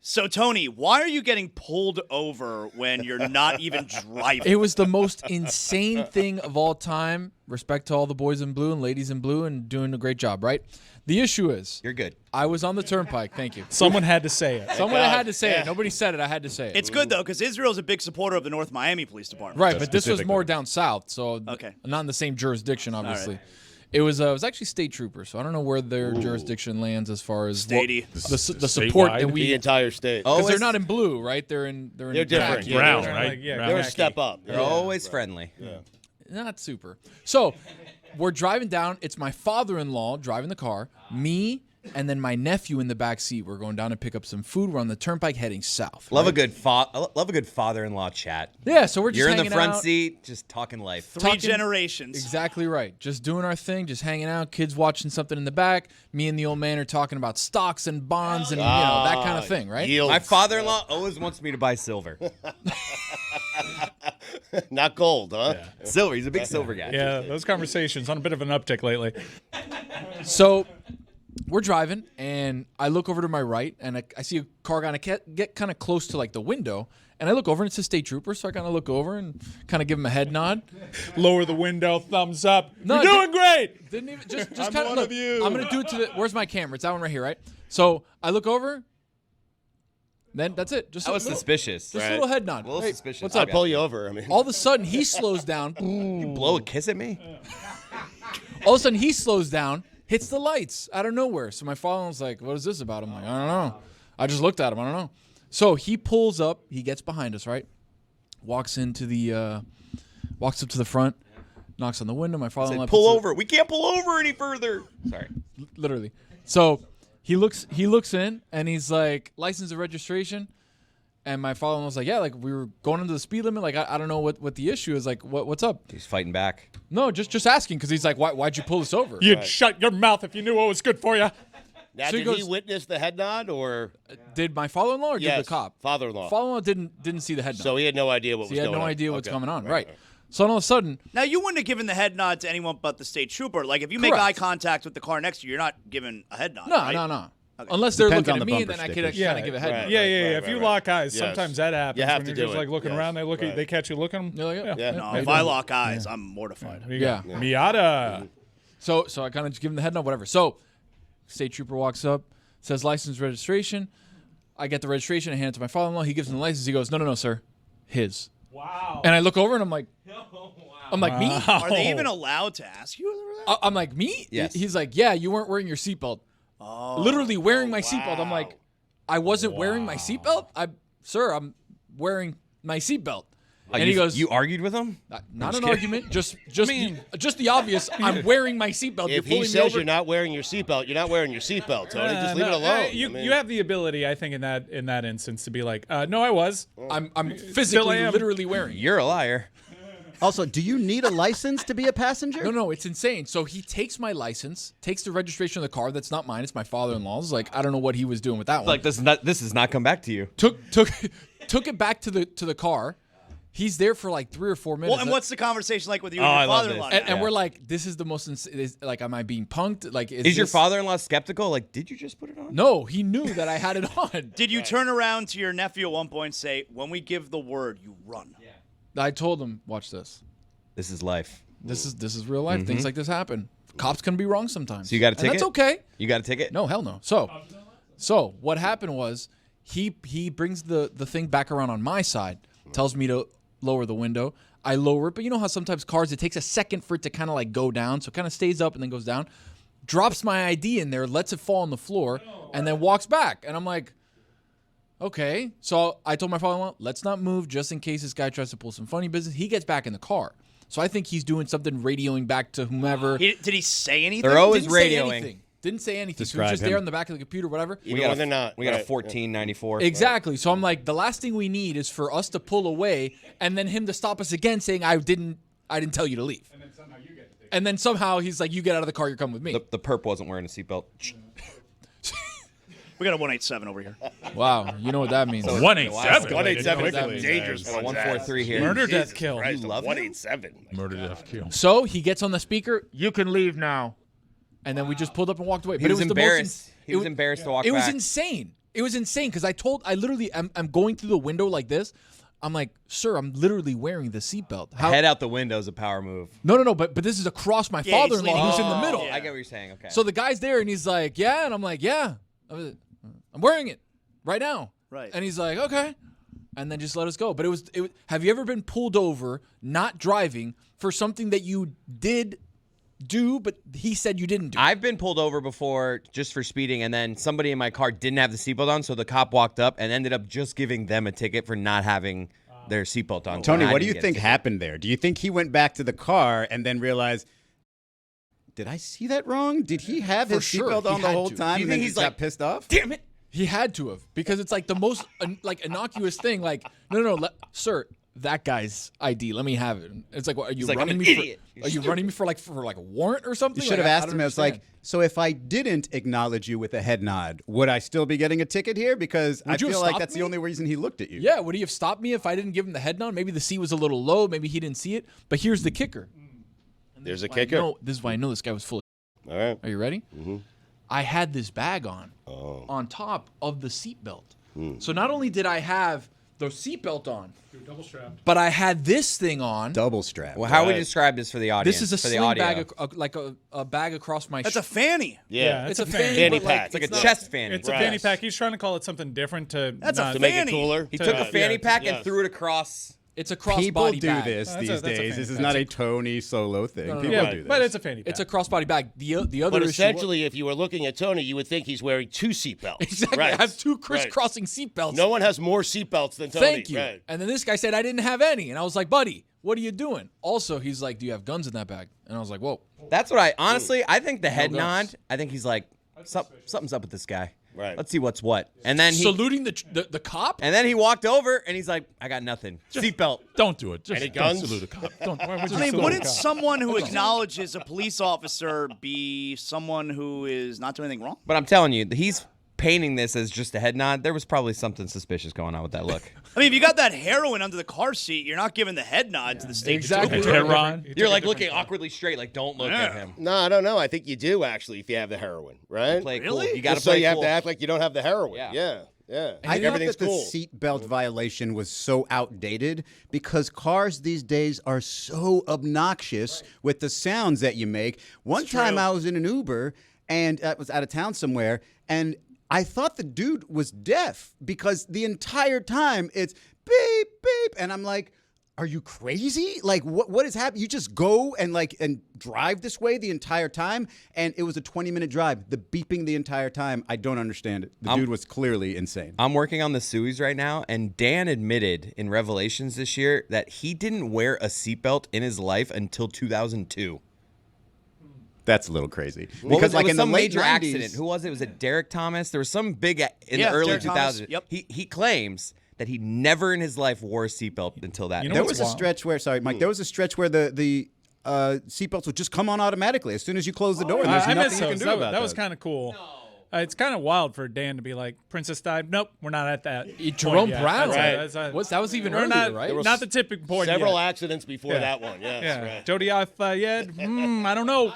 So, Tony, why are you getting pulled over when you're not even driving? It was the most insane thing of all time. Respect to all the boys in blue and ladies in blue and doing a great job, right? The issue is... You're good. I was on the turnpike. Thank you. Someone had to say it. Someone had to say it. Nobody said it. I had to say it. It's good, though, because Israel's a big supporter of the North Miami Police Department. Right, but this was more down south, so okay. Not in the same jurisdiction, obviously. Right. It was actually state troopers, so I don't know where their jurisdiction lands as far as Statey. The support that we the entire state. because they're not in blue, right? They're different. khaki. Brown, They're right? They're a step up. They're always friendly. Yeah. Not super. So we're driving down. It's my father-in-law driving the car, me, and then my nephew in the back seat. We're going down to pick up some food. We're on the turnpike heading south. Love a good father-in-law chat. Yeah, so we're just You're in hanging the front out. seat, just talking life. Three generations. Exactly right. Just doing our thing, just hanging out, kids watching something in the back. Me and the old man are talking about stocks and bonds and that kind of thing, right? Yields. My father-in-law always wants me to buy silver. Not gold, huh? Yeah. Silver. He's a big silver guy. Yeah, those conversations on a bit of an uptick lately. So we're driving, and I look over to my right, and I see a car kind of get kind of close to like the window, and I look over, and it's a state trooper, so I kind of look over and kind of give him a head nod. Lower the window, thumbs up. No, You're doing great. Didn't even just I'm kind of one look. of you. I'm gonna do it to the. Where's my camera? It's that one right here, right? So I look over. Then that's it. Just That was suspicious. Just a little head nod. A little Hey, suspicious. what's I'd up? pull you over. I mean, All of a sudden, he slows down. You blow a kiss at me? All of a sudden, he slows down, hits the lights out of nowhere. So my father-in-law's like, what is this about? I'm like, I don't know. I just looked at him. I don't know. So he pulls up. He gets behind us, right? Walks up to the front, knocks on the window. My father-in-law Pull puts over. We can't pull over any further. Sorry. literally. So he looks in, and he's like, license and registration. And my father-in-law's like, yeah, like we were going into the speed limit. Like I don't know what the issue is. Like what's up? He's fighting back. No, just asking because he's like, why'd you pull us over? You'd shut your mouth if you knew what was good for you. now, so he did he goes- witness the head nod or? Did my father-in-law or did Yes, the cop? father-in-law. Father-in-law didn't see the head nod. So he had no idea what So was he had going no on. idea what's Okay. going on. Right. So all of a sudden, Now, you wouldn't have given the head nod to anyone but the state trooper. Like, if you make Correct. eye contact with the car next to you, you're not giving a head nod, no, right? no. Unless they're Depends looking on at the me, and bumper then I sticker. could kind of give a head Right. nod. Yeah. right, If you right. lock eyes, Yes. sometimes that happens. You have when to you're do just it. like looking Yes. around, they Right. they catch you looking. You're like, yeah. No, how you if I doing? lock eyes, I'm mortified. Yeah. Miata. So I kind of just give him the head nod, whatever. So state trooper walks up, says license registration. I get the registration, I hand it to my father-in-law. He gives him the license. He goes, no, sir, his. Wow. And I look over and I'm like, me? Are they even allowed to ask you that? I'm like, me? Yes. He's like, yeah, you weren't wearing your seatbelt. Literally wearing my seatbelt. I'm like, I wasn't wearing my seatbelt? Sir, I'm wearing my seatbelt. And he goes, You argued with him? not an argument, just the obvious. I'm wearing my seatbelt. If You're he pulling me says over. you're not wearing your seatbelt, you're not wearing your seatbelt, Tony. Just leave it alone. You, I mean, you have the ability, I think, in that instance, to be like, no, I was. I'm Still physically, am. literally wearing. You're a liar. Also, do you need a license to be a passenger? No, it's insane. So he takes my license, takes the registration of the car. That's not mine. It's my father-in-law's. Like, I don't know what he was doing with that one. Like this has not come back to you. Took it back to the car. He's there for like 3 or 4 minutes. Well, and what's the conversation like with you Oh, and I your love father-in-law? this. and we're like, this is the most like, am I being punked? Like, Is your this- father-in-law skeptical? Like, did you just put it on? No, he knew that I had it on. Did you turn around to your nephew at one point and say, when we give the word, you run? I told him, watch this. This is life. This is real life. Things like this happen. Cops can be wrong sometimes. So you got a And ticket? that's okay. You got a ticket? No, hell no. So what happened was he brings the thing back around on my side, tells me to lower the window. I lower it, but you know how sometimes cars, it takes a second for it to kind of like go down, so it kind of stays up and then goes down. Drops my ID in there, lets it fall on the floor, and then walks back. And I'm like, okay. So I told my father-in-law, let's not move just in case this guy tries to pull some funny business. He gets back in the car. So I think he's doing something, radioing back to whomever. Did he say anything? They're always Didn't say radioing. anything. Didn't say anything. So he Describe was just there him. on the back of the computer, whatever. even when they're not. We got a right. 1494. Exactly. So I'm like, the last thing we need is for us to pull away and then him to stop us again saying, I didn't tell you to leave. And then somehow you get to take it. And then somehow he's like, you get out of the car, you're coming with me. The perp wasn't wearing a seatbelt. We got a 187 over here. Wow. You know what that means. 187. 187 is that a means. dangerous Got a one. 143 here. Murder, Jesus death, kill. Christ, You love him? 187. Murder, death, kill. So he gets on the speaker, you can leave now. And then we just pulled up and walked away. He But was it was embarrassed. The most He was embarrassed to walk It was back. insane. It was insane because I literally, I'm going through the window like this. I'm like, sir, I'm literally wearing the seatbelt. Head out the window is a power move. No, but this is across my Yeah, he's father-in-law leaning who's in the over. middle. Yeah. I get what you're saying. Okay. So the guy's there and he's like, yeah, and I'm like, yeah, I'm wearing it right now. Right. And he's like, okay, and then just let us go. But it was. Have you ever been pulled over not driving for something that you did do, but he said you didn't do? I've been pulled over before just for speeding, and then somebody in my car didn't have the seatbelt on, so the cop walked up and ended up just giving them a ticket for not having their seatbelt on. Tony, So I what do didn't you get a think ticket. happened there? Do you think he went back to the car and then realized, did I see that wrong? Did he have For his sure, seatbelt he on the had whole to. time Do you and then think he he's got like, pissed off? Damn it. He had to have, because it's like the most innocuous thing. Like, no, sir, that guy's ID. Let me have it. It's like, what, are you like, running I'm me an for? idiot. Are you running me for like a warrant or something? You should have Like, I asked don't him. It's like, understand. so if I didn't acknowledge you with a head nod, would I still be getting a ticket here? Because I Would you have feel like stopped that's me? the only reason he looked at you. Yeah, would he have stopped me if I didn't give him the head nod? Maybe the seat was a little low. Maybe he didn't see it. But here's the kicker. There's a Why I kicker. know- this is why I know this guy was full. All right. Are you ready? Mm-hmm. I had this bag on top of the seatbelt. So not only did I have the seatbelt on, You're double strapped. but I had this thing on. Double strap. Well, how would Right. you describe this for the audience? This is a for the sling audio? bag, like a bag across my. That's a fanny. Yeah. It's it's a a fanny, fanny but, like, pack. It's like a not- chest fanny. It's a Right. fanny pack. He's trying to call it something different to That's a not to make fanny. it cooler. He took a Yeah. fanny pack Yes. and threw it across. It's a crossbody People do bag. this That's these a days. fanny. This is That's not a- a Tony solo thing. No, no, People no. do this. But it's a fanny pack. It's a crossbody bag. The other But issue. essentially, if you were looking at Tony, you would think he's wearing two seatbelts. Exactly. Right. I have two Right. crisscrossing seatbelts. No one has more seatbelts than Tony. Thank you. Right. And then this guy said I didn't have any, and I was like, buddy, what are you doing? Also, he's like, do you have guns in that bag? And I was like, whoa. That's what I honestly. I think the head nod. guns. I think he's like, something's up with this guy. Right. Let's see what's what. And then he Saluting the cop. and then he walked over and he's like, I got nothing. Seatbelt. Don't do it. Just Any don't guns? salute a cop. Don't. Why would you I mean, salute a wouldn't cop? someone who acknowledges a police officer be someone who is not doing anything wrong? But I'm telling you, he's painting this as just a head nod. There was probably something suspicious going on with that look. I mean, if you got that heroin under the car seat, you're not giving the head nod to the state Exactly. trooper. Heron. You're like looking awkwardly straight, like don't look at him. No, I don't know. I think you do actually if you have the heroin, right? Play Really? cool. You got to Just so play you have cool. to act like you don't have the heroin. Yeah. Yeah. I thought Everything's that the cool. seatbelt violation was so outdated because cars these days are so obnoxious with the sounds that you make. One time I was in an Uber and I was out of town somewhere, and I thought the dude was deaf because the entire time it's beep, beep. And I'm like, are you crazy? Like, what is happening? You just go and drive this way the entire time? And it was a 20-minute drive. The beeping the entire time, I don't understand it. The dude was clearly insane. I'm working on the SUIs right now, and Dan admitted in Revelations this year that he didn't wear a seatbelt in his life until 2002. That's a little crazy. What Because was, it was in the some late major 90s, accident. Who was it? Was it Derek Thomas? There was some big in Yeah, the early Derek Thomas. 2000s. Yep. He claims that he never in his life wore a seatbelt until that. You know there what's was a wild? stretch where, sorry, Mike, there was a stretch where the seatbelts would just come on automatically as soon as you close the door. And there's I nothing miss you can those. do That, about that was that. kind of cool. It's kind of wild for Dan to be like, Princess died. Nope, we're not at that. Jerome point yet. Brown. That's That was even we're earlier, not, right? Not the tipping point Several yet. accidents before Yeah. that one. Yes, Yeah. right. Jody Fayed? I don't know.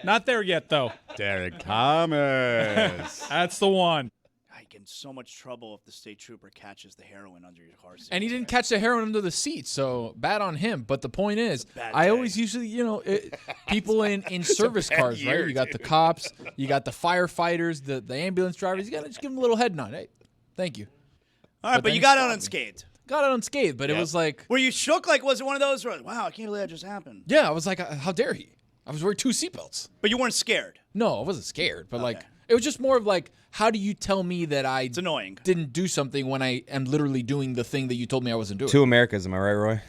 Not there yet, though. Derek Thomas. That's the one. I get in so much trouble if the state trooper catches the heroin under your car seat. And he didn't catch the heroin under the seat, so bad on him. But the point is, bad I day. always usually, people in service cars, right? You got the cops, you got the firefighters, the ambulance drivers. You got to just give them a little head nod. Hey, thank you. All right, but but then you he got stopped out me. unscathed. Got it unscathed, but it was like, Were you shook? Like, was it one of those where, wow, I can't believe that just happened? yeah, I was like, how dare he? I was wearing two seatbelts. But you weren't scared. No, I wasn't scared, but like, Okay. it was just more of like, how do you tell me that I It's annoying. didn't do something when I am literally doing the thing that you told me I wasn't doing? Two Americas, am I right, Roy?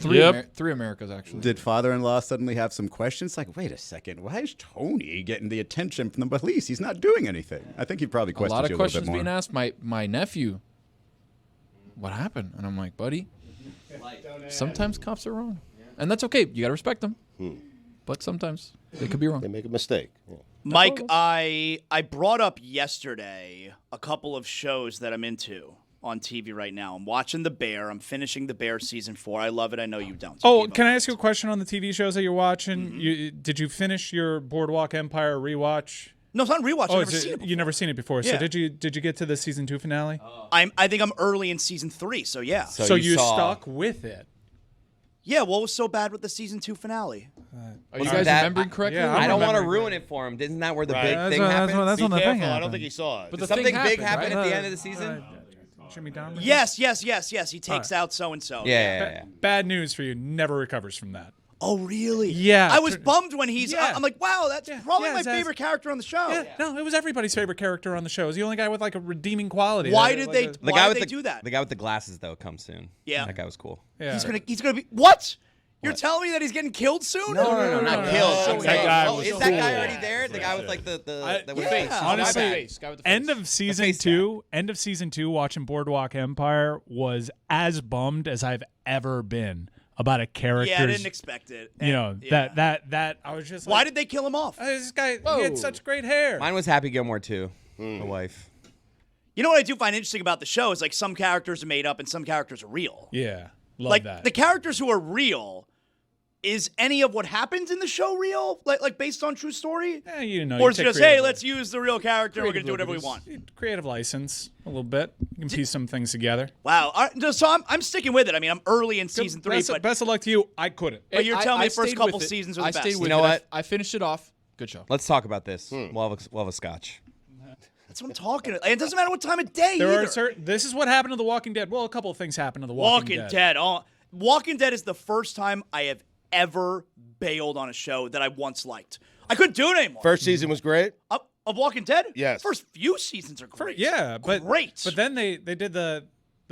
Three Americas, actually. Did father-in-law suddenly have some questions? Like, wait a second, why is Tony getting the attention from the police? He's not doing anything. I think he probably a questioned lot of you a little questions bit more. being asked. My nephew, what happened? And I'm like, buddy, sometimes cops are wrong, and that's okay. You gotta respect them, but sometimes they could be wrong. They make a mistake. Yeah. Mike, I brought up yesterday a couple of shows that I'm into on TV right now. I'm watching The Bear. I'm finishing The Bear season 4. I love it. I know you don't. So Oh, keep can up. I ask you a question on the TV shows that you're watching? Did you finish your Boardwalk Empire rewatch? No, it's not a rewatch. Oh, I've never seen it. you never seen it before. So Yeah. did you get to the season 2 finale? I think I'm early in season 3, so yeah. So you saw- stuck with it. Yeah, what was so bad with the season 2 finale? Are you guys that- remembering correctly? yeah, I don't want to remembering ruin it for him. Isn't that where the Right. big That's thing happens? that's Be when the thing careful. I don't happened. think he saw it. But the Something thing big happened, happened right? at the end of the season? Jimmy Dahmer? Yes. He takes out so-and-so. Yeah. Bad news for you. Never recovers from that. Oh, really? Yeah. I was bummed when he's... Yeah. I'm like, wow, that's probably Yeah, my that's- favorite character on the show. Yeah, no, it was everybody's favorite character on the show. It was the only guy with like a redeeming quality. Why Like did a- they... The Why guy did with they the do that? The guy with the glasses though comes soon. Yeah. That guy was cool. Yeah. He's gonna be... What? You're telling me that he's getting killed soon? No, not killed. That guy was Is that guy cool. already there? The guy with like the The face. Honestly, Guy with the face. Guy with the face. End of season two, watching Boardwalk Empire was as bummed as I've ever been about a character's. Yeah, I didn't expect it. You know, Yeah. that I was just like, Why did they kill him off? this guy? He had such great hair. Mine was Happy Gilmore too. The wife. You know what I do find interesting about the show is like some characters are made up and some characters are real. Yeah, love Like that. the characters who are real, is any of what happens in the show real? Like based on true story? Yeah, you know, Or you it's take just, creative hey, let's use the real character and we're going to do whatever we liberties. want. creative license a little bit. You can piece some things together. Wow. All right, so I'm sticking with it. I mean, I'm early in season 3, Best, but best of luck to you. I couldn't. But you're telling me the first stayed couple with it. seasons are the I best. stayed with You know it. what? I finished it off. Good show. Let's talk about this. We'll have a scotch. that's what I'm talking about. It doesn't matter what time of day There either. are certain. This is what happened to The Walking Dead. Well, a couple of things happened to The Walking Walking Dead. Oh, Walking Dead is the first time I have ever bailed on a show that I once liked. I couldn't do it anymore. First season was great. Of Walking Dead? Yes. First few seasons are great. Yeah, but great. But then they did the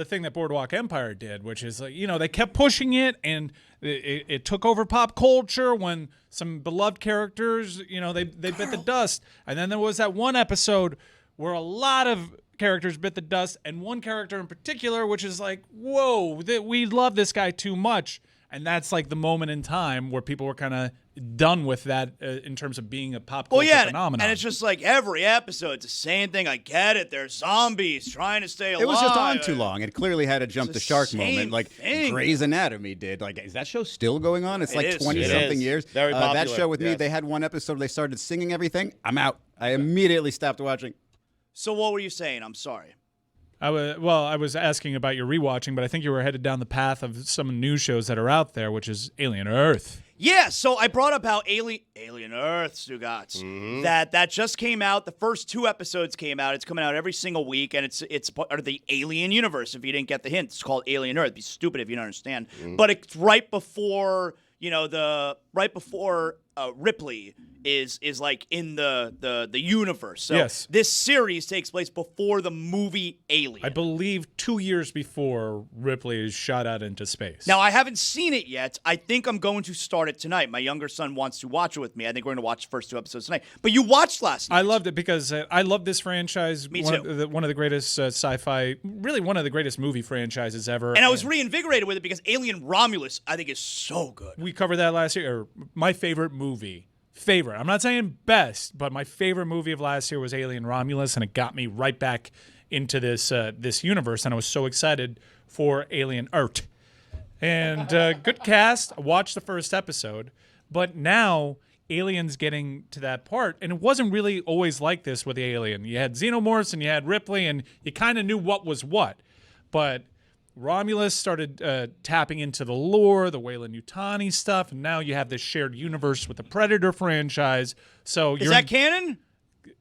thing that Boardwalk Empire did, which is like, you know, they kept pushing it, and it took over pop culture when some beloved characters, you know, they bit the dust. And then there was that one episode where a lot of characters bit the dust, and one character in particular, which is like, whoa, we love this guy too much. And that's like the moment in time where people were kind of done with that in terms of being a pop culture Well, yeah, phenomenon. and it's just like every episode, it's the same thing. I get it. They're zombies trying to stay alive. It was just on too long. It clearly had a jump It's the the shark same moment, like thing. Grey's Anatomy did. Like, is that show still going on? It's It like is. 20 It something is. years. Very That popular, show with me, yes. they had one episode where they started singing everything. I'm out. I immediately stopped watching. So what were you saying? I'm sorry. I was asking about your rewatching, but I think you were headed down the path of some news shows that are out there, which is Alien Earth. Yeah, so I brought up how Alien Earth, Stugotz, Mm-hmm. that just came out. The first 2 episodes came out. It's coming out every single week, and it's part of the Alien universe. If you didn't get the hint, it's called Alien Earth. It'd be stupid if you don't understand. Mm-hmm. But it's right before Ripley is like in the universe. So Yes. this series takes place before the movie Alien. I believe 2 years before Ripley is shot out into space. Now, I haven't seen it yet. I think I'm going to start it tonight. My younger son wants to watch it with me. I think we're going to watch the first 2 episodes tonight. But you watched last night. I loved it because I love this franchise. Me one too. One of the greatest sci-fi, really one of the greatest movie franchises ever. And I was reinvigorated with it because Alien Romulus, I think, is so good. We covered that last year. My favorite movie. I'm not saying best, but my favorite movie of last year was Alien Romulus, and it got me right back into this universe. And I was so excited for Alien Earth. And good cast. I watched the first episode, but now Alien's getting to that part, and it wasn't really always like this with Alien. You had Xenomorphs and you had Ripley, and you kind of knew what was what, but Romulus started tapping into the lore, the Weyland-Yutani stuff, and now you have this shared universe with the Predator franchise. So Is that canon?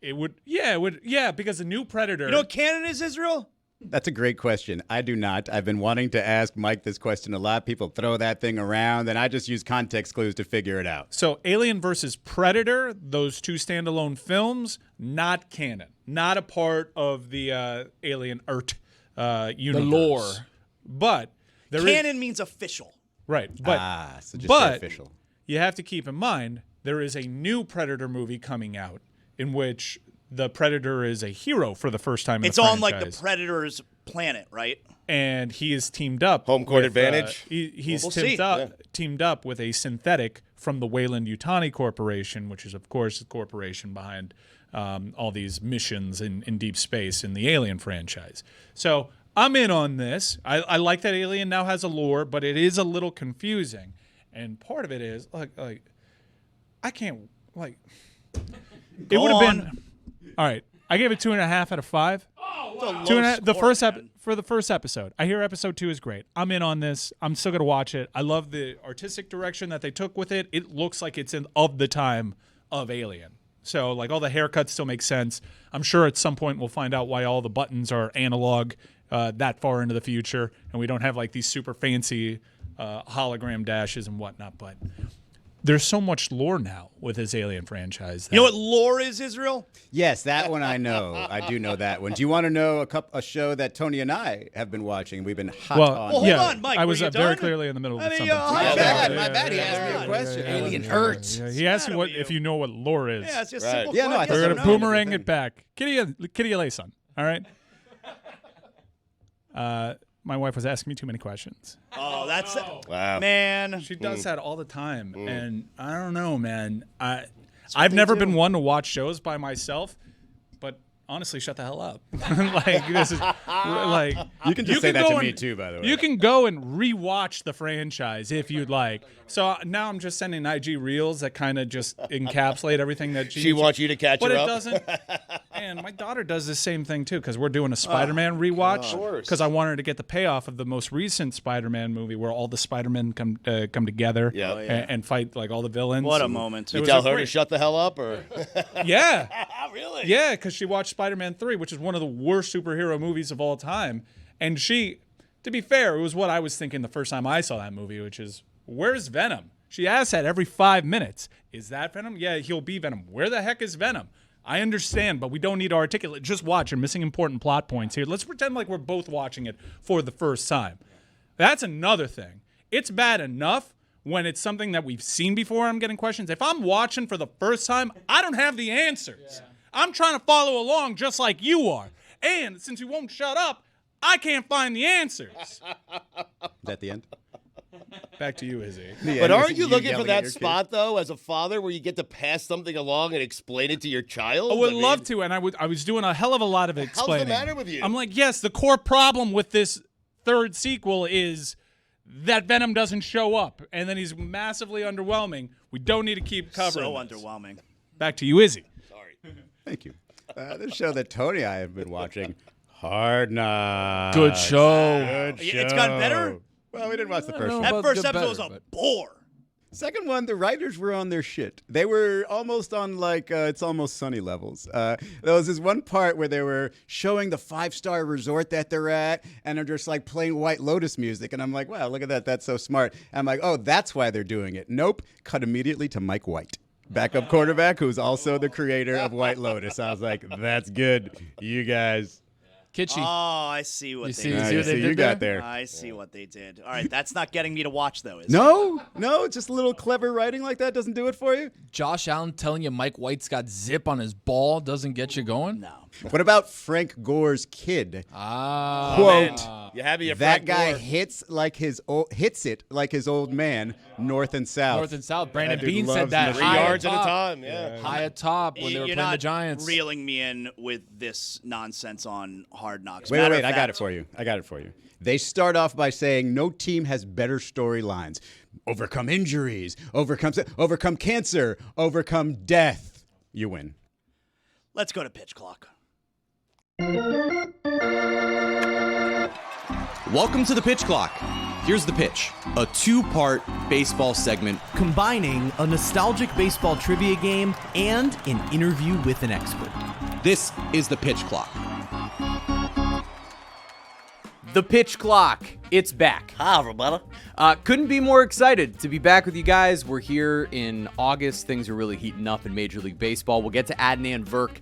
it would, because the new Predator. You know what canon is, Israel? That's a great question. I do not. I've been wanting to ask Mike this question a lot. People throw that thing around, and I just use context clues to figure it out. So Alien versus Predator, those 2 standalone films, not canon, not a part of the Alien Earth universe. The lore. But there is Canon means official. right. But So just but say official. you have to keep in mind there is a new Predator movie coming out in which the Predator is a hero for the first time in It's the on like franchise. the Predator's planet, right? And he is teamed up. Home court with, advantage? He's We'll teamed see. up, teamed up with a synthetic from the Weyland-Yutani Corporation, which is, of course, the corporation behind all these missions in deep space in the Alien franchise. So I'm in on this. I like that Alien now has a lore, but it is a little confusing. And part of it is, like I can't, like... It Go would have on. been... All right. I gave it 2.5 out of 5. For the first episode. I hear episode 2 is great. I'm in on this. I'm still gonna watch it. I love the artistic direction that they took with it. It looks like it's of the time of Alien. So like all the haircuts still make sense. I'm sure at some point we'll find out why all the buttons are analog that far into the future, and we don't have like these super fancy hologram dashes and whatnot. But there's so much lore now with this Alien franchise. You know what lore is, Israel? Yes, that one I know. I do know that one. Do you want to know a show that Tony and I have been watching? We've been hot on. Well, hold on, Mike. I was were you very done? clearly in the middle of something. My bad. He asked me a question. Alien hurts. Yeah, he asked you if you know what lore is. Yeah, it's just Right. simple. Yeah, no, I questions. thought We're so. gonna boomerang it back. Kitty Alay-san. All right. My wife was asking me too many questions. Oh, that's Wow. man. She does that all the time, and I don't know, man. I've never been one to watch shows by myself, but honestly, shut the hell up. Like this is like You can just say that go to me and- too, by the way. You can go and rewatch the franchise if you'd like. So now I'm just sending IG reels that kind of just encapsulate everything that She wants you to catch but her it up. doesn't. And my daughter does the same thing too, because we're doing a Spider-Man rewatch. course. Because I want her to get the payoff of the most recent Spider-Man movie, where all the Spider-Men come together Yeah. and fight like all the villains. What a moment. You was tell a her to great- shut the hell up, or Yeah, really? yeah, because she watched Spider-Man 3, which is one of the worst superhero movies of all time, and she, to be fair, it was what I was thinking the first time I saw that movie, which is, where's Venom? She asks that every 5 minutes. Is that Venom? Yeah, he'll be Venom. Where the heck is Venom? I understand, but we don't need to articulate. Just watch. You're missing important plot points here. Let's pretend like we're both watching it for the first time. That's another thing. It's bad enough when it's something that we've seen before. I'm getting questions. If I'm watching for the first time, I don't have the answers. Yeah. I'm trying to follow along just like you are. And since you won't shut up, I can't find the answers. Is that the end? Back to you, Izzy. But aren't you looking for that spot though, as a father, where you get to pass something along and explain it to your child? I would mean, love to, and I was doing a hell of a lot of How's explaining. the matter with you? I'm like, yes, the core problem with this third sequel is that Venom doesn't show up, and then he's massively underwhelming. We don't need to keep covering So this. underwhelming. Back to you, Izzy. Sorry. Thank you. This show that Tony and I have been watching, Hard Knocks. Good show. Good It's gotten better? Well, we didn't watch the first know one. That about first good episode was better, a but- bore. Second one, the writers were on their shit. They were almost on like It's Almost Sunny levels. There was this one part where they were showing the 5-star resort that they're at, and they're just like playing White Lotus music. And I'm like, wow, look at that. That's so smart. And I'm like, oh, that's why they're doing it. Nope. Cut immediately to Mike White, backup quarterback, who's also the creator of White Lotus. I was like, that's good. You guys. Kitschy. Oh, I see what You they see- did. see what they you did got there? there. I see what they did. All right, that's not getting me to watch though, is it? No, just a little clever writing like that doesn't do it for you. Josh Allen telling you Mike White's got zip on his ball doesn't get you going? No. What about Frank Gore's kid? Ah. Quote, You happy? that guy hits it like his old man, north and south. North and South. Brandon That dude Bean said loves that. Michigan. 3 high yards at a top. time. Yeah. High atop when they were You're playing not the Giants. reeling me in with this nonsense on Hard Knocks. Wait, Matter wait, of I got fact- it for you. They start off by saying no team has better storylines. Overcome injuries, overcome cancer, overcome death. You win. Let's go to Pitch Clock. Welcome to the Pitch Clock. Here's the pitch, a 2-part baseball segment. Combining a nostalgic baseball trivia game and an interview with an expert. This is the Pitch Clock. The Pitch Clock. It's back. Hi, everybody. Couldn't be more excited to be back with you guys. We're here in August. Things are really heating up in Major League Baseball. We'll get to Adnan Virk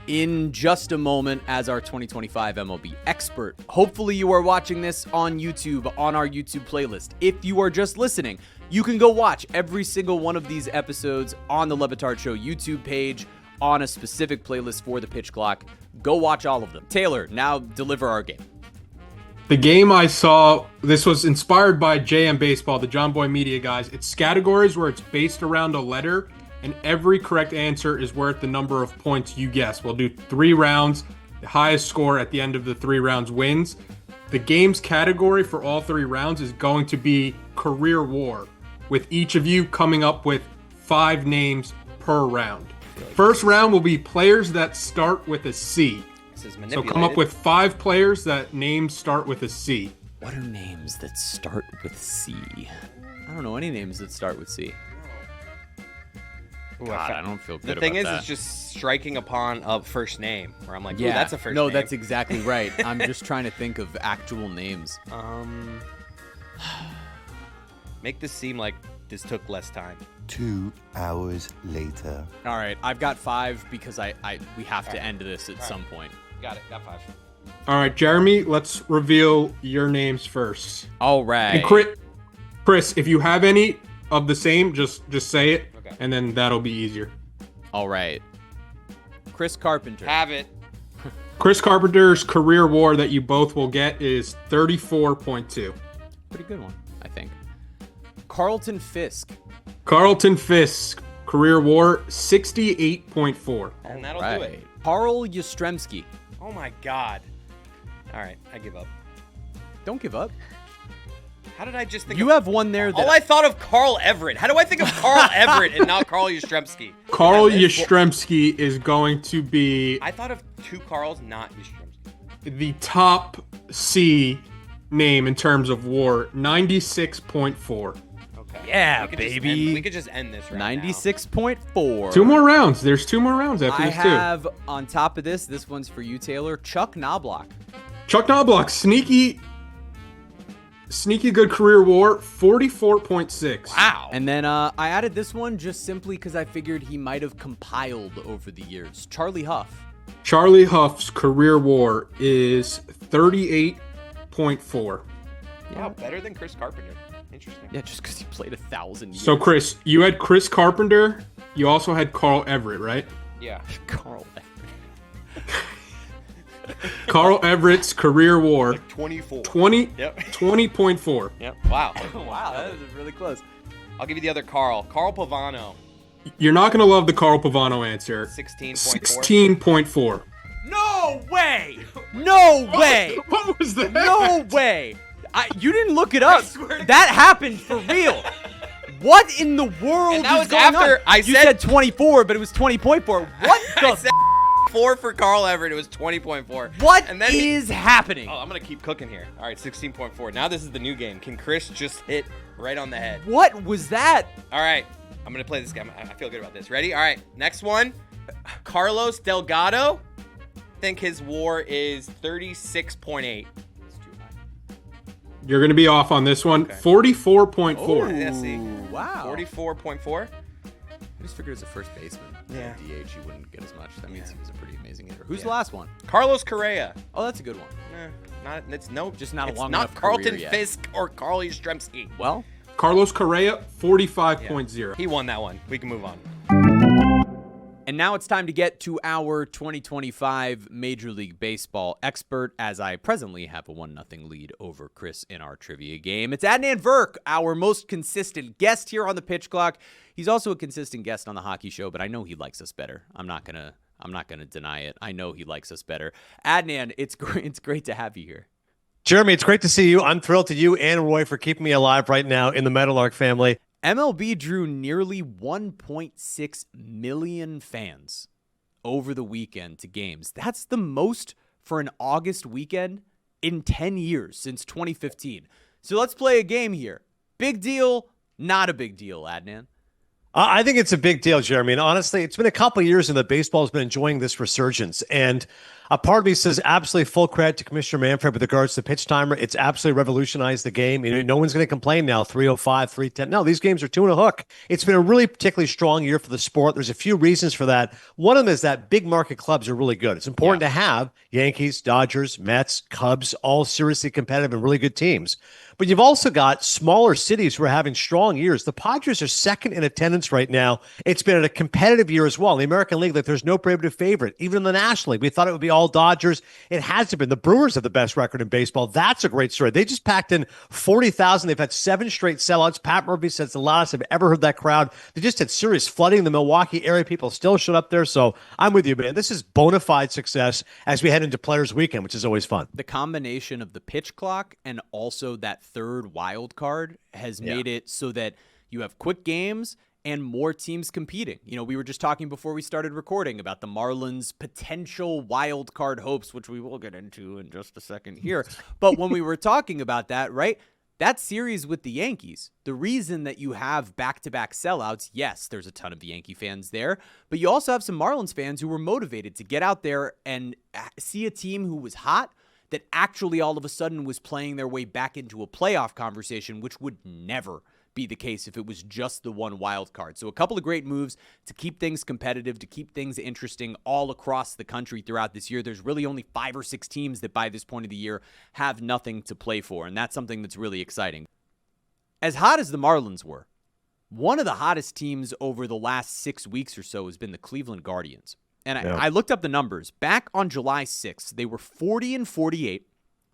in just a moment as our 2025 MLB expert. Hopefully you are watching this on YouTube, on our YouTube playlist. If you are just listening, you can go watch every single one of these episodes on the LeBatard Show YouTube page on a specific playlist for the Pitch Clock. Go watch all of them. Taylor, now deliver our game. The game I saw, this was inspired by JM Baseball, the John Boy Media guys. It's categories where it's based around a letter, and every correct answer is worth the number of points you guess. We'll do 3 rounds. The highest score at the end of the 3 rounds wins. The game's category for all 3 rounds is going to be Career War, with each of you coming up with 5 names per round. First round will be players that start with a C. This is So manipulated. come up with 5 players that names start with a C. What are names that start with C? I don't know any names that start with C. Ooh, God, I don't feel good The thing about is, that. it's just striking upon a first name where I'm like, ooh, Yeah, that's a first no, name. that's exactly right. I'm just trying to think of actual names. Make this seem like this took less time. 2 hours later. All right, I've got 5 because we have to end this at some point. Got it. Got 5. All right, Jeremy, let's reveal your names first. All right. And Chris, if you have any of the same, just say it, and then that'll be easier. All right. Chris Carpenter. Have it. Chris Carpenter's career WAR that you both will get is 34.2. Pretty good one, I think. Carlton Fisk. Carlton Fisk, career WAR 68.4. And that'll do it. Carl Yastrzemski. Oh my God. All right, I give up. Don't give up. How did I just think You have one there that... All I thought of Carl Everett. How do I think of Carl Everett and not Carl Yastrzemski? Carl Yastrzemski is going to be I thought of 2 Carls, not Yastrzemski. the top C name in terms of WAR, 96.4. Okay. Yeah, we baby. We could just end this right 96.4. 2 more rounds. There's 2 more rounds after I this, too. have, on top of this one's for you, Taylor, Chuck Knobloch. Chuck Knobloch, sneaky good career WAR, 44.6. Wow. And then I added this one just simply because I figured he might have compiled over the years. Charlie Huff. Charlie Huff's career WAR is 38.4. now. Wow, better than Chris Carpenter. Interesting. Yeah, just because he played 1,000 years. So, Chris, you had Chris Carpenter. You also had Carl Everett, right? Yeah. Carl Everett. Carl Everett's career WAR, 24. 20.4. Yep. Wow. Wow, that was really close. I'll give you the other Carl. Carl Pavano. You're not going to love the Carl Pavano answer. 16.4. 16.4. No way! No way! What was that? No way! You didn't look it up. That happened for real. What in the world And that is was going after on? I You said 24, but it was 20.4. What I the? said 4 for Carl Everett. It was 20.4. What and then is happening? Oh, I'm going to keep cooking here. All right, 16.4. Now this is the new game. Can Chris just hit right on the head? What was that? All right. I'm going to play this game. I feel good about this. Ready? All right. Next one. Carlos Delgado. I think his WAR is 36.8. You're going to be off on this one. 44.4. Yeah, see. Wow. 44.4. I just figured as a first baseman, Yeah. DH, you wouldn't get as much. That means he was a pretty amazing hitter. Who's the last one? Carlos Correa. Oh, that's a good one. Just not a it's long not enough Carlton career yet. Fisk or Carl Yastrzemski. Well, Carlos Correa, 45.0. He won that one. We can move on. and now it's time to get to our 2025 Major League Baseball expert, as I presently have a 1-0 lead over Chris in our trivia game. It's Adnan Verk, our most consistent guest here on the Pitch Clock. He's also a consistent guest on the Hockey Show, but I know he likes us better. I'm not gonna deny it. I know he likes us better. Adnan, it's great to have you here. Jeremy, it's great to see you. I'm thrilled to you and Roy for keeping me alive right now in the Meadowlark family. MLB drew nearly 1.6 million fans over the weekend to games. That's the most for an August weekend in 10 years, since 2015. So let's play a game here. Big deal, not a big deal, Adnan. I think it's a big deal, Jeremy. And honestly, it's been a couple of years and the baseball has been enjoying this resurgence. And a part of me says absolutely full credit to Commissioner Manfred with regards to pitch timer. It's absolutely revolutionized the game. You know, no one's going to complain now, 305, 310. No, these games are 2 and a hook. It's been a really particularly strong year for the sport. There's a few reasons for that. One of them is that big market clubs are really good. It's important to have Yankees, Dodgers, Mets, Cubs, all seriously competitive and really good teams. But you've also got smaller cities who are having strong years. The Padres are second in attendance right now. It's been a competitive year as well. In the American League, like there's no prohibitive favorite. Even in the National League, we thought it would be all Dodgers. It hasn't been. The Brewers have the best record in baseball. That's a great story. They just packed in 40,000. They've had 7 straight sellouts. Pat Murphy says it's the loudest I've ever heard that crowd. They just had serious flooding in the Milwaukee area. People still showed up there. So I'm with you, man. This is bona fide success as we head into Players Weekend, which is always fun. The combination of the pitch clock and also that third wild card has made it so that you have quick games and more teams competing. You know, we were just talking before we started recording about the Marlins' potential wild card hopes, which we will get into in just a second here. But when we were talking about that, right, that series with the Yankees, the reason that you have back-to-back sellouts, yes, there's a ton of Yankee fans there, but you also have some Marlins fans who were motivated to get out there and see a team who was hot that actually all of a sudden was playing their way back into a playoff conversation, which would never be the case if it was just the one wild card. So a couple of great moves to keep things competitive, to keep things interesting all across the country throughout this year. There's really only 5 or 6 teams that by this point of the year have nothing to play for, and that's something that's really exciting. As hot as the Marlins were, one of the hottest teams over the last 6 weeks or so has been the Cleveland Guardians. And I looked up the numbers. Back on July 6th, they were 40-48.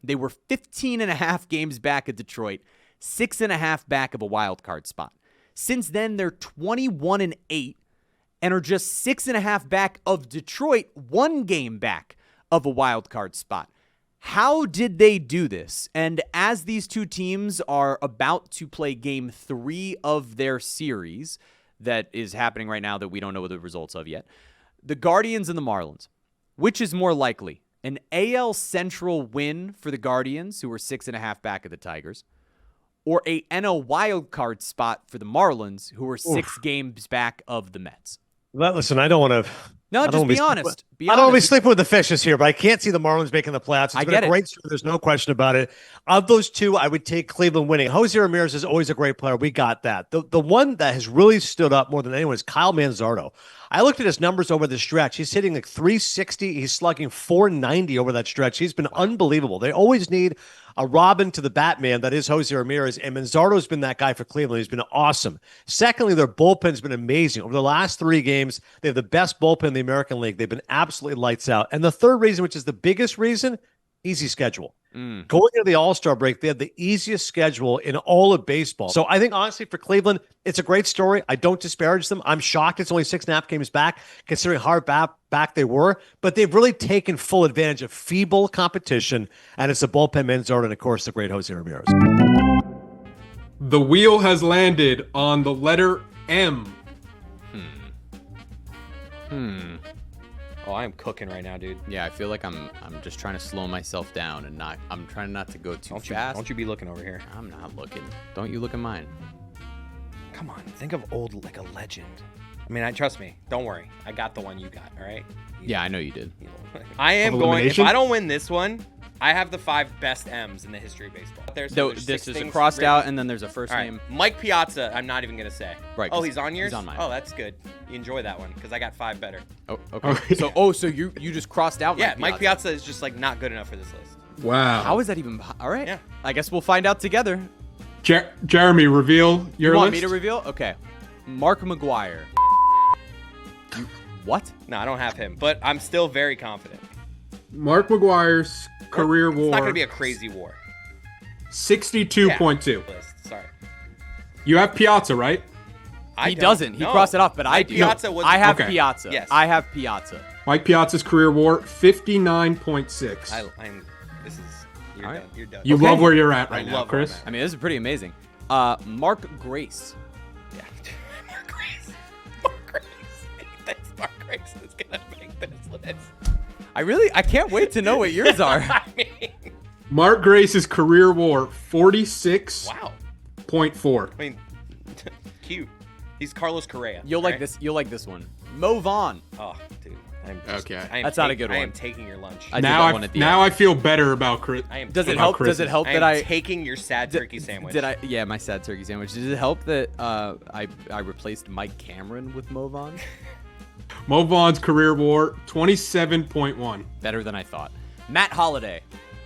They were 15.5 games back at Detroit, 6.5 back of a wild card spot. Since then, they're 21-8 and are just 6.5 back of Detroit, 1 game back of a wild card spot. How did they do this? And as these two teams are about to play game 3 of their series that is happening right now that we don't know the results of yet, the Guardians and the Marlins, which is more likely? An AL Central win for the Guardians, who are 6.5 back of the Tigers, or a NL wildcard spot for the Marlins, who are 6 games back of the Mets? Well, listen, I don't want to. No, just be honest. I don't want to be sleeping with the fishes here, but I can't see the Marlins making the playoffs. It's been a great series. There's no question about it. Of those two, I would take Cleveland winning. Jose Ramirez is always a great player. We got that. The one that has really stood up more than anyone is Kyle Manzardo. I looked at his numbers over the stretch. He's hitting like 360. He's slugging 490 over that stretch. He's been unbelievable. They always need a Robin to the Batman that is Jose Ramirez, and Manzardo's been that guy for Cleveland. He's been awesome. Secondly, their bullpen's been amazing. Over the last 3 games, they have the best bullpen in the American League. They've been absolutely lights out. And the third reason, which is the biggest reason, easy schedule. Going into the All-Star break, they had the easiest schedule in all of baseball. So I think, honestly, for Cleveland, it's a great story. I don't disparage them. I'm shocked it's only 6.5 games back, considering how back they were. But they've really taken full advantage of feeble competition, and it's the bullpen Manzardo and, of course, the great Jose Ramirez. The wheel has landed on the letter M. Oh, I'm cooking right now, dude. Yeah, I feel like I'm just trying to slow myself down and I'm trying not to go too fast. Don't you be looking over here. I'm not looking. Don't you look at mine. Come on, think of old like a legend. I mean, trust me. Don't worry. I got the one you got, all right? Yeah, I know you did. I am going, if I don't win this one, I have the 5 best M's in the history of baseball. This is a crossed out, and then there's a first name. Mike Piazza, I'm not even going to say. Right. Oh, he's on yours? He's on mine. Oh, that's good. You enjoy that one, because I got 5 better. Oh, okay. So you just crossed out Mike Piazza is just like not good enough for this list. Wow. How is that even? All right. Yeah. I guess we'll find out together. Jeremy, reveal your list. You want me to reveal? Okay. Mark McGwire. What? No, I don't have him, but I'm still very confident. Mark McGwire's career WAR. It's not going to be a crazy WAR. 62.2. Sorry. You have Piazza, right? He doesn't. He crossed it off, but I do. Piazza was. I have Okay. Piazza. Yes. I have Piazza. Mike Piazza's career WAR, 59.6. You're done. You're done. You love where you're at right now, love where Chris. I'm at. I mean, this is pretty amazing. Mark Grace. Yeah. Mark Grace. Mark Grace. Thanks, Mark Grace is going to make this list. I can't wait to know what yours are. I mean, Mark Grace's career WAR, 46.4. wow. I mean, cute. He's Carlos Correa. You'll like this. You'll like this one. Mo Vaughn. Oh, dude. That's not a good one. I am taking your lunch. I feel better about Chris. Does it help? Does it help that I am taking your sad turkey sandwich. Yeah, my sad turkey sandwich. Does it help that I replaced Mike Cameron with Mo Vaughn? Mo Vaughn's career WAR, 27.1. Better than I thought. Matt Holliday.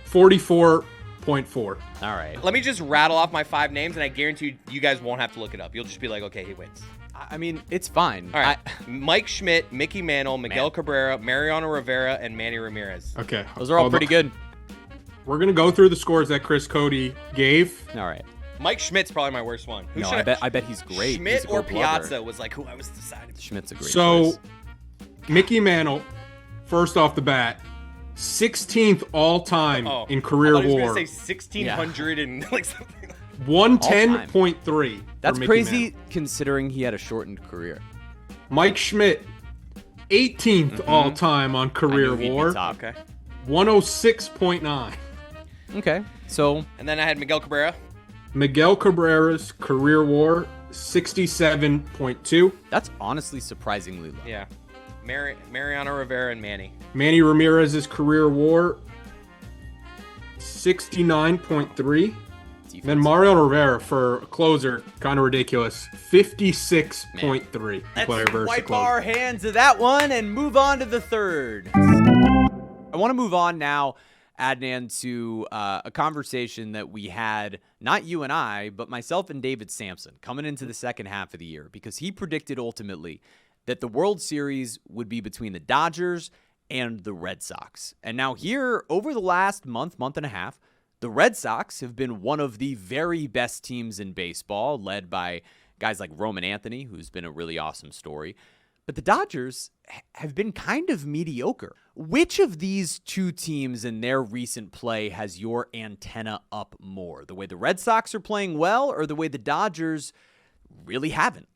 44.4. All right. Let me just rattle off my 5 names, and I guarantee you guys won't have to look it up. You'll just be like, okay, he wins. I mean, it's fine. All right. Mike Schmidt, Mickey Mantle, Miguel Cabrera, Mariano Rivera, and Manny Ramirez. Okay. Those are all pretty good. We're going to go through the scores that Chris Cody gave. All right. Mike Schmidt's probably my worst one. I bet he's great. Schmidt or Piazza was like who I was deciding. Schmidt's a great choice. choice. Mickey Mantle, first off the bat, 16th all-time in career I was WAR. going to say 1,600 and like something. 110.3. That's for Mickey crazy Mantle. considering he had a shortened career. Mike Schmidt, 18th all-time on career WAR. Okay. 106.9. Okay, so... And then I had Miguel Cabrera. Miguel Cabrera's career WAR, 67.2. That's honestly surprisingly low. Yeah. Mariano Rivera and Manny. Manny Ramirez's career WAR, 69.3. And then Mariano Rivera for a closer, kind of ridiculous, 56.3. Let's wipe our hands of that one and move on to the third. I want to move on now, Adnan, to a conversation that we had, not you and I, but myself and David Sampson, coming into the second half of the year, because he predicted ultimately that the World Series would be between the Dodgers and the Red Sox. And now here, over the last month and a half, the Red Sox have been one of the very best teams in baseball, led by guys like Roman Anthony, who's been a really awesome story. But the Dodgers have been kind of mediocre. Which of these two teams in their recent play has your antenna up more? The way the Red Sox are playing well, or the way the Dodgers really haven't?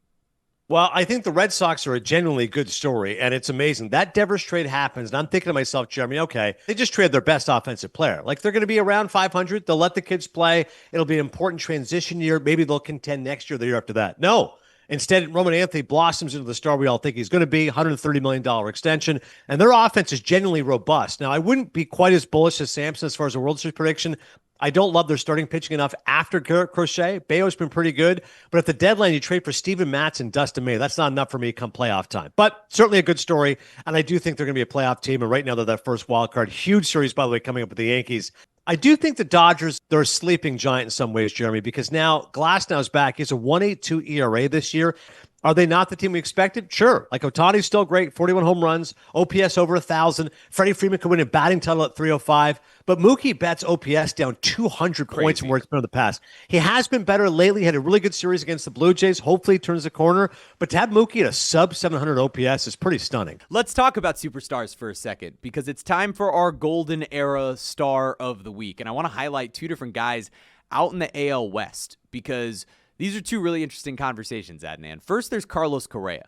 Well, I think the Red Sox are a genuinely good story, and it's amazing. That Devers trade happens, and I'm thinking to myself, Jeremy, okay, they just traded their best offensive player. Like, they're going to be around 500. They'll let the kids play. It'll be an important transition year. Maybe they'll contend next year, the year after that. No. Instead, Roman Anthony blossoms into the star we all think he's going to be, $130 million extension, and their offense is genuinely robust. Now, I wouldn't be quite as bullish as Samson as far as a World Series prediction. I don't love their starting pitching enough after Garrett Crochet. Bayo's been pretty good, but at the deadline, you trade for Steven Matz and Dustin May. That's not enough for me come playoff time. But certainly a good story, and I do think they're going to be a playoff team, and right now they're that first wild card. Huge series, by the way, coming up with the Yankees. I do think the Dodgers, they're a sleeping giant in some ways, Jeremy, because now Glasnow's back. He has a 1.82 ERA this year. Are they not the team we expected? Sure. Like, Ohtani's still great, 41 home runs, OPS over 1,000. Freddie Freeman could win a batting title at 305. But Mookie Betts' OPS down 200 points from where it's been in the past. He has been better lately. He had a really good series against the Blue Jays. Hopefully he turns the corner. But to have Mookie at a sub-700 OPS is pretty stunning. Let's talk about superstars for a second, because it's time for our golden era star of the week. And I want to highlight two different guys out in the AL West, because these are two really interesting conversations, Adnan. First, there's Carlos Correa,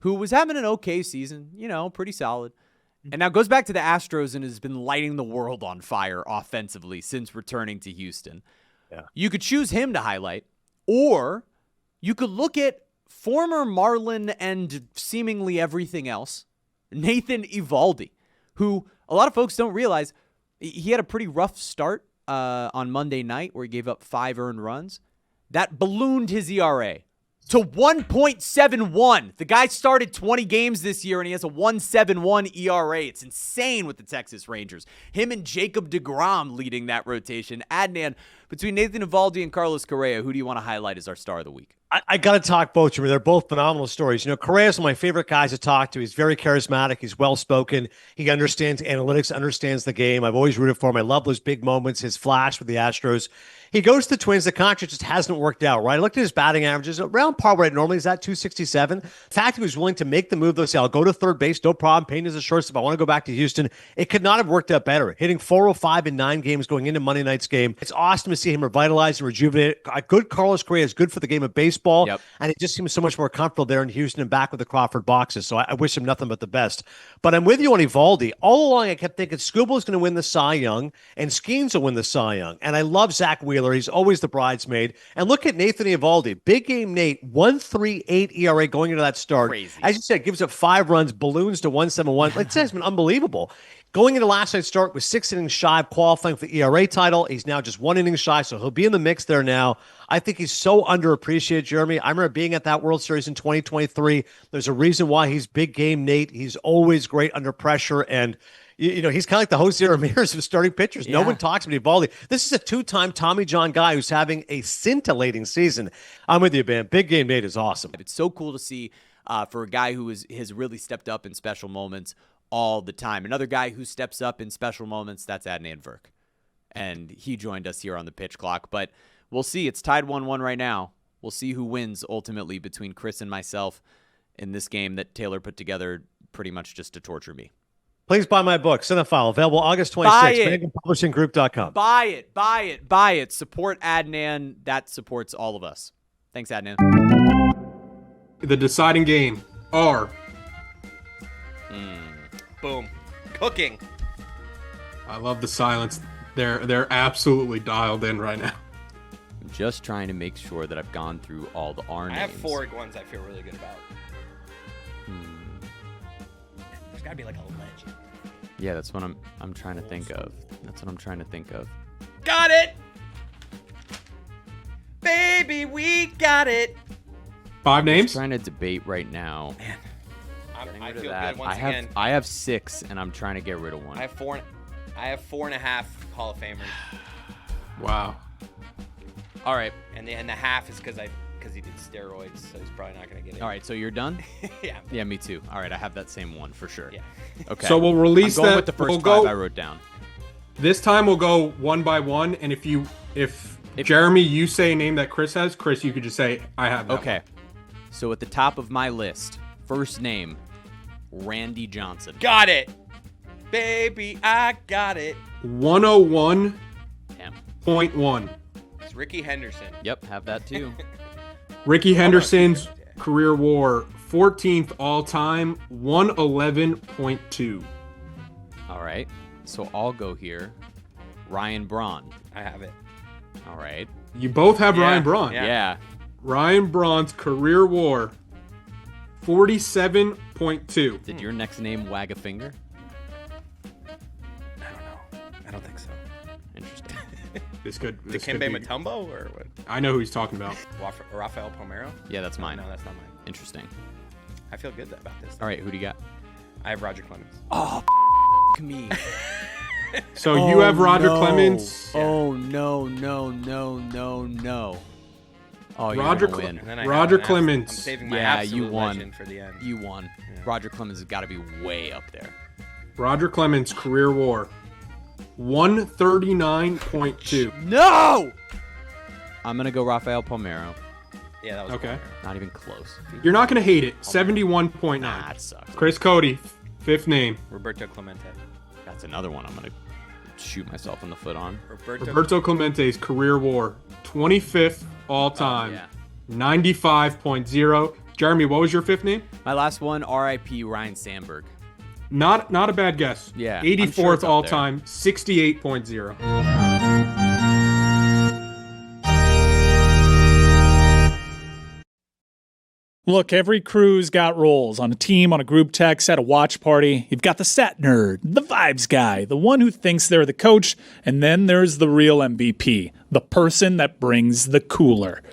who was having an okay season, pretty solid. And now goes back to the Astros and has been lighting the world on fire offensively since returning to Houston. Yeah. You could choose him to highlight, or you could look at former Marlin and seemingly everything else, Nathan Eovaldi, who a lot of folks don't realize he had a pretty rough start on Monday night where he gave up 5 earned runs. That ballooned his ERA to 1.71. The guy started 20 games this year, and he has a 1.71 ERA. It's insane with the Texas Rangers. Him and Jacob deGrom leading that rotation. Adnan, between Nathan Eovaldi and Carlos Correa, who do you want to highlight as our star of the week? I got to talk both of them. They're both phenomenal stories. Correa's one of my favorite guys to talk to. He's very charismatic. He's well-spoken. He understands analytics, understands the game. I've always rooted for him. I love those big moments, his flash with the Astros. He goes to the Twins. The contract just hasn't worked out, right? I looked at his batting averages. Around par where it normally is at, 267. The fact he was willing to make the move, though, say, I'll go to third base, no problem. Payne is a shortstop. I want to go back to Houston. It could not have worked out better. Hitting 405 in 9 games going into Monday night's game. It's awesome to see him revitalized and rejuvenated. A good Carlos Correa is good for the game of baseball. Yep. And he just seems so much more comfortable there in Houston and back with the Crawford boxes. So I wish him nothing but the best. But I'm with you on Eovaldi. All along, I kept thinking Skubal's going to win the Cy Young and Skeens will win the Cy Young. And I love Zach Wheeler. He's always the bridesmaid. And look at Nathan Eovaldi. Big game Nate, 1.38 ERA going into that start. Crazy. As you said, gives up 5 runs, balloons to 1.71. Like, it's been unbelievable. Going into last night's start with 6 innings shy of qualifying for the ERA title. He's now just 1 inning shy, so he'll be in the mix there now. I think he's so underappreciated, Jeremy. I remember being at that World Series in 2023. There's a reason why he's big game Nate. He's always great under pressure, and he's kind of like the Jose Ramirez of starting pitchers. No one talks about Eovaldi. This is a 2-time Tommy John guy who's having a scintillating season. I'm with you, man. Big game Nate is awesome. It's so cool to see for a guy who has really stepped up in special moments all the time. Another guy who steps up in special moments, that's Adnan Virk. And he joined us here on the pitch clock. But we'll see. It's tied 1-1 right now. We'll see who wins ultimately between Chris and myself in this game that Taylor put together pretty much just to torture me. Please buy my book, Cinephile, available August 26th. Buy it. VandenPublishingGroup.com. Buy it. Buy it. Buy it. Support Adnan. That supports all of us. Thanks, Adnan. The deciding game are Boom. Cooking. I love the silence. They're absolutely dialed in right now. I'm just trying to make sure that I've gone through all the R names. I have 4 ones I feel really good about. There's gotta be like a legend. Yeah, that's what I'm trying to think of. That's what I'm trying to think of. Got it! Baby, we got it! 5 names? I'm trying to debate right now. Man, I Rid feel of that. good once I again. have 6, and I'm trying to get rid of one. I have 4.5 Hall of Famers. Wow. All right. And the half is because he did steroids, so he's probably not gonna get it. All right, so you're done? Yeah. Yeah, me too. All right, I have that same one for sure. Yeah. Okay. So we'll release I'm going that. with the first we'll 5 go, I wrote down. This time we'll go one by one, and if Jeremy, you say a name that Chris has, Chris, you could just say I have that. Okay. So at the top of my list, first name, Randy Johnson. Got it! Baby, I got it. 101.1. It's Ricky Henderson. Yep, have that too. Ricky Henderson's career WAR, 14th all time, 111.2. All right. So I'll go here. Ryan Braun. I have it. All right. You both have Ryan Braun. Yeah. Ryan Braun's career WAR, 47.2. Did your next name wag a finger? I don't know. I don't think so. Interesting. This could Dikembe be- Mutombo or what? I know who he's talking about. Rafael Pomero? Yeah, that's mine. No, that's not mine. Interesting. I feel good about this. All right, who do you got? I have Roger Clemens. Oh, me. So you have Roger Clemens. Oh, no. Oh, you're Roger gonna win. And then I Roger have Clemens. I'm saving my Yeah, absolute you won. legend for the end. You won. Yeah. Roger Clemens has got to be way up there. Roger Clemens' career WAR, 139.2. No! I'm going to go Rafael Pomero. Yeah, that was Okay. Pomero. Not even close. You're not going to hate it. 71.9. Nah, that sucks. Chris Cody, 5th name. Roberto Clemente. That's another one I'm going to shoot myself in the foot on. Roberto Clemente's career WAR, 25th all time, yeah. 95.0. Jeremy, what was your 5th name? My last one, R.I.P. Ryan Sandberg. Not a bad guess. Yeah, I'm 84th sure it's up all there. time, 68.0. Look, every crew's got roles. On a team, on a group text, at a watch party. You've got the stat nerd, the vibes guy, the one who thinks they're the coach, and then there's the real MVP, the person that brings the cooler.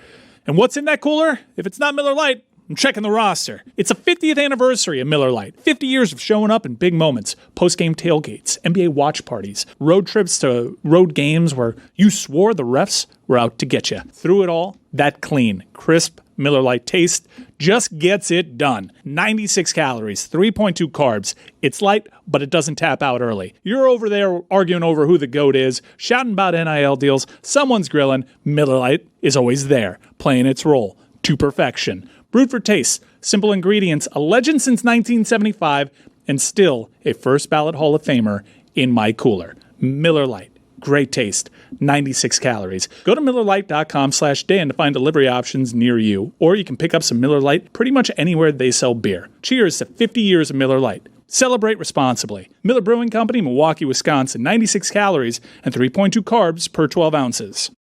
And what's in that cooler? If it's not Miller Lite, I'm checking the roster. It's a 50th anniversary of Miller Lite. 50 years of showing up in big moments. Post-game tailgates, NBA watch parties, road trips to road games where you swore the refs were out to get you. Through it all, that clean, crisp Miller Lite taste just gets it done. 96 calories, 3.2 carbs. It's light, but it doesn't tap out early. You're over there arguing over who the GOAT is, shouting about NIL deals, someone's grilling. Miller Lite is always there, playing its role to perfection. Brewed for taste, simple ingredients, a legend since 1975, and still a first ballot Hall of Famer in my cooler. Miller Lite. Great taste, 96 calories. Go to MillerLite.com/Dan to find delivery options near you, or you can pick up some Miller Lite pretty much anywhere they sell beer. Cheers to 50 years of Miller Lite. Celebrate responsibly. Miller Brewing Company, Milwaukee, Wisconsin. 96 calories and 3.2 carbs per 12 ounces.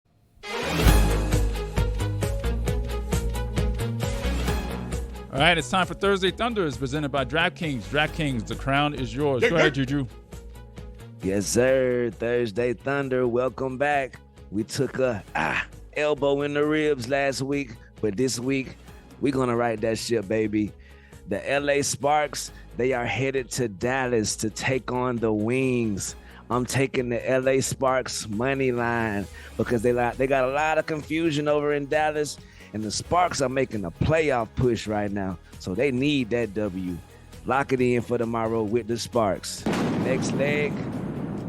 All right, it's time for Thursday Thunders, presented by DraftKings. DraftKings, the crown is yours. Go ahead, Juju. Yes, sir. Thursday Thunder, welcome back. We took a elbow in the ribs last week, but this week we're gonna right that ship, baby. The LA Sparks, they are headed to Dallas to take on the Wings. I'm taking the LA Sparks money line because they got a lot of confusion over in Dallas, and the Sparks are making a playoff push right now, so they need that W. Lock it in for tomorrow with the Sparks. Next leg,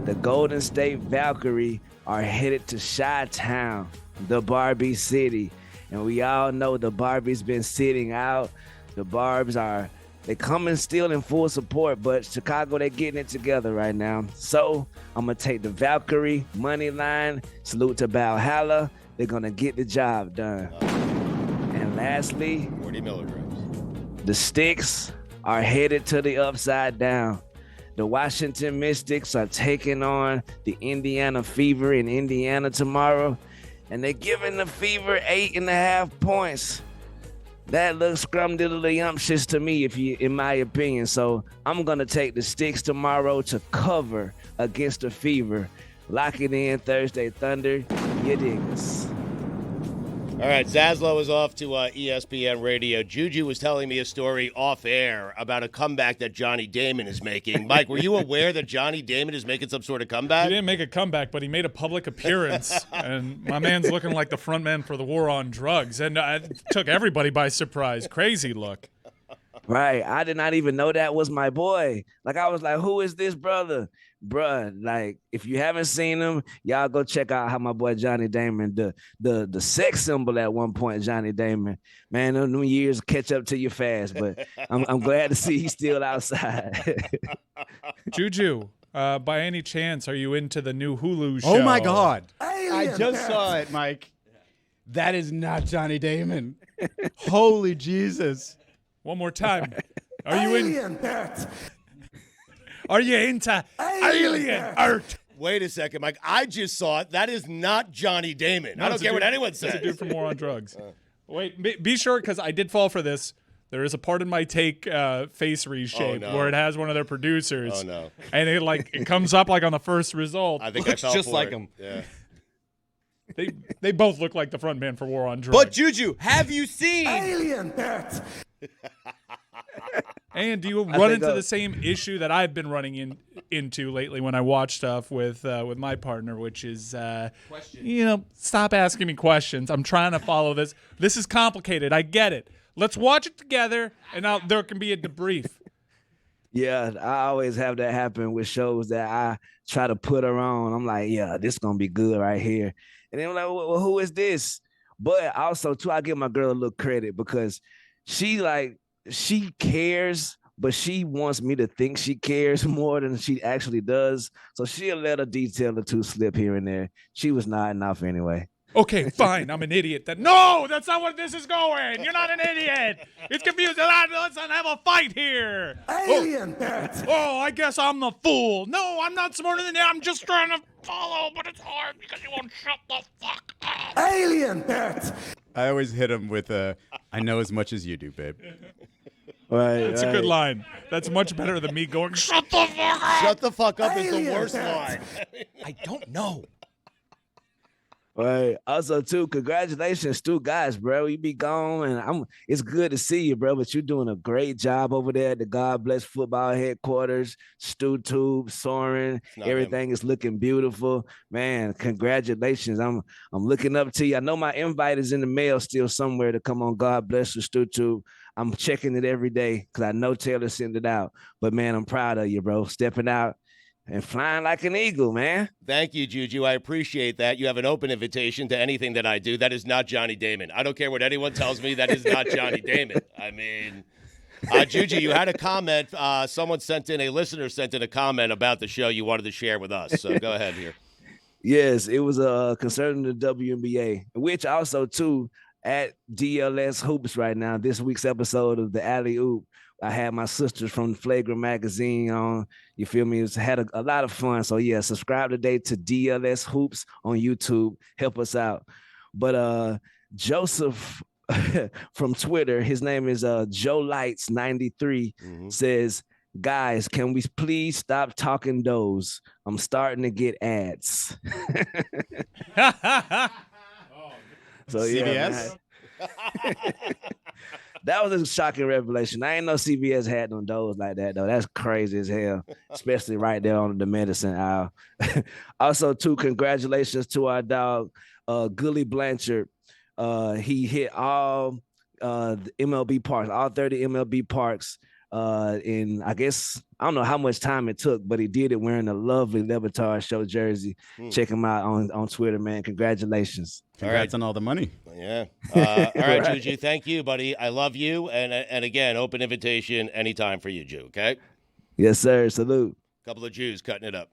the Golden State Valkyrie are headed to Chi-Town, the Barbie City. And we all know the Barbie's been sitting out. The Barbs are They coming still in full support, but Chicago, they getting it together right now. So I'm going to take the Valkyrie money line. Salute to Valhalla. They're going to get the job done. And lastly, 40 milligrams. The Sticks are headed to the upside down. The Washington Mystics are taking on the Indiana Fever in Indiana tomorrow, and they're giving the Fever 8.5 points. That looks scrumdiddlyumptious to me, in my opinion. So I'm gonna take the Sticks tomorrow to cover against the Fever. Lock it in, Thursday Thunder. You dig us. All right, Zaslow is off to ESPN Radio. Juju was telling me a story off air about a comeback that Johnny Damon is making. Mike, were you aware that Johnny Damon is making some sort of comeback? He didn't make a comeback, but he made a public appearance, and my man's looking like the front man for the war on drugs, and it took everybody by surprise. Crazy look. Right. I did not even know that was my boy. Like, I was like, who is this brother? Bruh, like, if you haven't seen him, y'all go check out how my boy Johnny Damon, the sex symbol at one point, Johnny Damon. Man, those new years catch up to you fast, but I'm glad to see he's still outside. Juju, by any chance, are you into the new Hulu show? Oh, my God. I just saw it, Mike. That is not Johnny Damon. Holy Jesus. One more time. Are you in? Are you into alien art? Wait a second, Mike. I just saw it. That is not Johnny Damon. No, I don't care what anyone says. It's a dude from War on Drugs. Wait, be sure, because I did fall for this. There is a part in my take face reshape where it has one of their producers. Oh, no. And it comes up like on the first result. I think Looks I fell just for like it. him. Yeah. They both look like the front man for War on Drugs. But Juju, have you seen Alien Bat? And do you run into the same issue that I've been running into lately when I watch stuff with my partner, which is, stop asking me questions. I'm trying to follow this. This is complicated. I get it. Let's watch it together, and there can be a debrief. Yeah, I always have that happen with shows that I try to put her on. I'm like, yeah, this is going to be good right here. And then I'm like, well, who is this? But also, too, I give my girl a little credit because she cares, but she wants me to think she cares more than she actually does. So she'll let a detail or two slip here and there. She was nodding off anyway. Okay, fine. I'm an idiot. No, that's not what this is going. You're not an idiot. It's confusing. Let's not have a fight here. Alien Bat. Oh, I guess I'm the fool. No, I'm not smarter than that. I'm just trying to follow, but it's hard because you won't shut the fuck up. Alien Bat. I always hit him with I know as much as you do, babe. Right, That's a good line. That's much better than me going, shut the fuck up. Shut the fuck up is the worst line. I don't know. Right. Also, too, congratulations, Stugotz, bro. You be gone, and it's good to see you, bro. But you're doing a great job over there at the God Bless Football headquarters. StuTube, Soren, everything is looking beautiful, man. Congratulations. I'm looking up to you. I know my invite is in the mail still somewhere to come on God Bless with StuTube. I'm checking it every day because I know Taylor sent it out. But man, I'm proud of you, bro. Stepping out and flying like an eagle, man. Thank you, Juju. I appreciate that. You have an open invitation to anything that I do. That is not Johnny Damon. I don't care what anyone tells me. That is not Johnny Damon. I mean, Juju, you had a comment. A listener sent in a comment about the show you wanted to share with us. So go ahead here. Yes, it was concerning the WNBA, which also, too, at DLS Hoops right now, this week's episode of the Alley Oop, I had my sisters from Flagrant Magazine on. You feel me? It's had a lot of fun. So, yeah, subscribe today to DLS Hoops on YouTube. Help us out. But Joseph from Twitter, his name is Joe Lights 93, says, guys, can we please stop talking those? I'm starting to get ads. So, CBS? Yeah, that was a shocking revelation. I ain't know CBS had no doors like that, though. That's crazy as hell, especially right there on the medicine aisle. Also, too, congratulations to our dog, Gully Blanchard. He hit all the MLB parks, all 30 MLB parks And I guess I don't know how much time it took, but he did it wearing a lovely Le Batard Show jersey. Check him out on Twitter, man. Congratulations. Congrats on all the money. Yeah. All right, Juju. Thank you, buddy. I love you. And again, open invitation anytime for you, Jew. Okay. Yes, sir. Salute. Couple of Jews cutting it up.